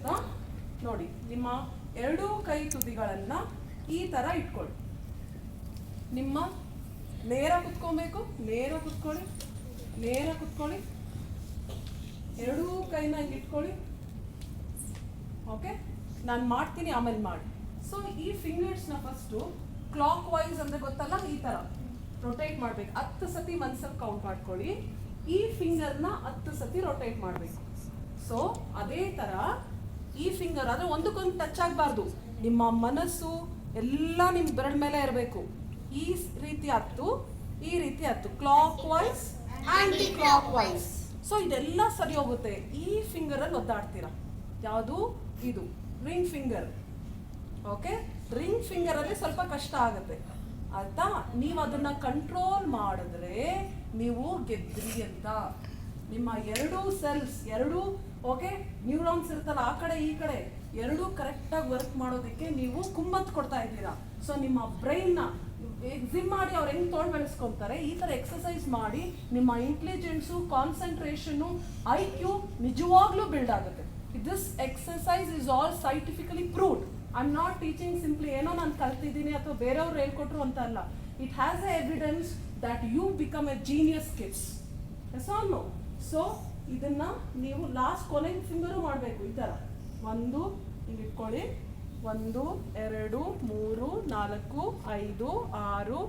ಗೊತ್ತಾ? ನೋಡಿ, ನಿಮ್ಮ ಎರಡೂ ಕೈ ತುದಿಗಳನ್ನು ಈ ಥರ ಇಟ್ಕೊಳ್ಳಿ. ನಿಮ್ಮ ನೇರ ಕುತ್ಕೊಬೇಕು, ನೇರ ಕುತ್ಕೊಳ್ಳಿ, ನೇರ ಕುತ್ಕೊಳ್ಳಿ. ಎರಡೂ ಕೈನ ಹಿಂಗೆ ಇಟ್ಕೊಳ್ಳಿ. ಓಕೆ, ನಾನು ಮಾಡ್ತೀನಿ, ಆಮೇಲೆ ಮಾಡಿ. ಸೊ ಈ ಫಿಂಗರ್ಸ್ನ ಫಸ್ಟು ಕ್ಲಾಕ್ ವೈಸ್ ಅಂದರೆ ಗೊತ್ತಲ್ಲ, ಈ ಥರ ರೊಟೇಟ್ ಮಾಡಬೇಕು. 10 ಸತಿ ಮನ್ಸಲ್ಲಿ ಕೌಂಟ್ ಮಾಡ್ಕೊಳ್ಳಿ. ಈ ಫಿಂಗರ್ನ 10 ಸತಿ ರೊಟೇಟ್ ಮಾಡಬೇಕು. ಸೊ ಅದೇ ಥರ ಈ ಫಿಂಗರ್ ಆದರೆ ಒಂದಕ್ಕೊಂದು ಟಚ್ ಆಗಬಾರ್ದು. ನಿಮ್ಮ ಮನಸ್ಸು ಎಲ್ಲ ನಿಮ್ಮ ಬೆರಳ ಮೇಲೆ ಇರಬೇಕು. ಈ ರೀತಿ 10, ಈ ರೀತಿ 10, clockwise anticlockwise. So ಇದೆಲ್ಲ ಸರಿ ಹೋಗುತ್ತೆ. ಈ ಫಿಂಗರಲ್ಲಿ ಒದ್ದಾಡ್ತೀರಾ. ಯಾವುದು? ಇದು ರಿಂಗ್ ಫಿಂಗರ್. ಓಕೆ, ರಿಂಗ್ ಫಿಂಗರಲ್ಲಿ ಸ್ವಲ್ಪ ಕಷ್ಟ ಆಗುತ್ತೆ ಆಯ್ತಾ? ನೀವು ಅದನ್ನು ಕಂಟ್ರೋಲ್ ಮಾಡಿದ್ರೆ ನೀವು ಗೆದ್ರಿ ಅಂತ. ನಿಮ್ಮ ಎರಡೂ ಸೆಲ್ಸ್, ಎರಡೂ ಓಕೆ ನ್ಯೂರಾನ್ಸ್ ಇರ್ತಲ್ಲ ಆ ಕಡೆ ಈ ಕಡೆ, ಎರಡೂ ಕರೆಕ್ಟಾಗಿ ವರ್ಕ್ ಮಾಡೋದಕ್ಕೆ ನೀವು ಕುಮ್ಮತ್ತು ಕೊಡ್ತಾ ಇದ್ದೀರಾ. ಸೊ ನಿಮ್ಮ ಬ್ರೈನ್ನ ಜಿಮ್ ಮಾಡಿ ಅವ್ರು ಹೆಂಗೆ ತೋಳು ಬೆಳೆಸ್ಕೊತಾರೆ, ಈ ಥರ ಎಕ್ಸಸೈಸ್ ಮಾಡಿ ನಿಮ್ಮ ಇಂಟೆಲಿಜೆನ್ಸು, ಕಾನ್ಸಂಟ್ರೇಷನ್ನು, IQ ನಿಜವಾಗ್ಲೂ ಬಿಲ್ಡ್ ಆಗುತ್ತೆ. This exercise is all scientifically proved. I am not teaching simply ಏನೋ ನಾನು ಕಲ್ತಿದ್ದೀನಿ ಅಥವಾ ಬೇರೆಯವ್ರು ಹೇಳ್ಕೊಟ್ರು ಅಂತ ಅಲ್ಲ. It has a evidence that you become a genius kids. Yes or no? So ಇದನ್ನ ನೀವು ಲಾಸ್ಟ್ ಕೊನೆಗೆ ಫಿಂಗರು ಮಾಡಬೇಕು. ಈ ಥರ 1 ಹಿಂಗೆ ಇಟ್ಕೊಳ್ಳಿ. 1 2 3 4 5 6 7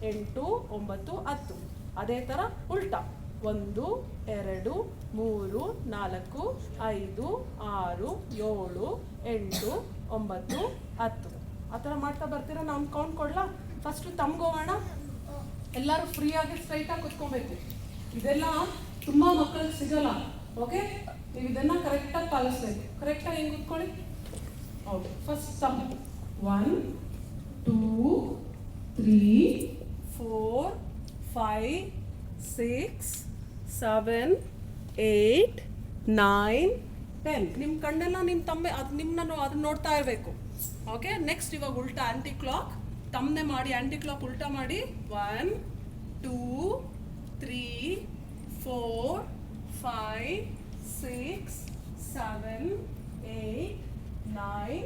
8 9 10. ಅದೇ ಥರ ಉಲ್ಟಾ 1 2 3 4 5 6 7 8 9 10. ಆ ಥರ ಮಾಡ್ತಾ ಬರ್ತೀರಾ. ನಾನು ಕೌಂಟ್ ಕೊಡ್ಲಾ? ಫಸ್ಟು ತಮ್ಗೋಗೋಣ. ಎಲ್ಲರೂ ಫ್ರೀಯಾಗಿ ಸ್ಟ್ರೈಟಾಗಿ ಕುತ್ಕೊಬೇಕು. ಇದೆಲ್ಲ ತುಂಬ ಮಕ್ಕಳಿಗೆ ಸಿಗಲ್ಲ. ಓಕೆ, ನೀವು ಇದನ್ನು ಕರೆಕ್ಟಾಗಿ ಪಾಲಿಸ್ಬೇಕು. ಕರೆಕ್ಟಾಗಿ ಹೆಂಗೆ ಕುತ್ಕೊಳ್ಳಿ. ಹೌದು, ಫಸ್ಟ್ ತಮ್ 1 2 3 4 5 6 7 8 9 10. ನಿಮ್ಮ ಕಣ್ಣೆಲ್ಲ ನಿಮ್ಮ ತಮ್ಮೆ ಅದು ನಿಮ್ಮನ್ನ ಅದನ್ನ ನೋಡ್ತಾ ಇರಬೇಕು. ಓಕೆ, ನೆಕ್ಸ್ಟ್ ಇವಾಗ ಉಲ್ಟಾ ಆ್ಯಂಟಿ ಕ್ಲಾಕ್ ತಮ್ಮನೆ ಮಾಡಿ, ಆ್ಯಂಟಿ ಕ್ಲಾಕ್ ಉಲ್ಟಾ ಮಾಡಿ. 1 2 3 4 5 6 7 8 9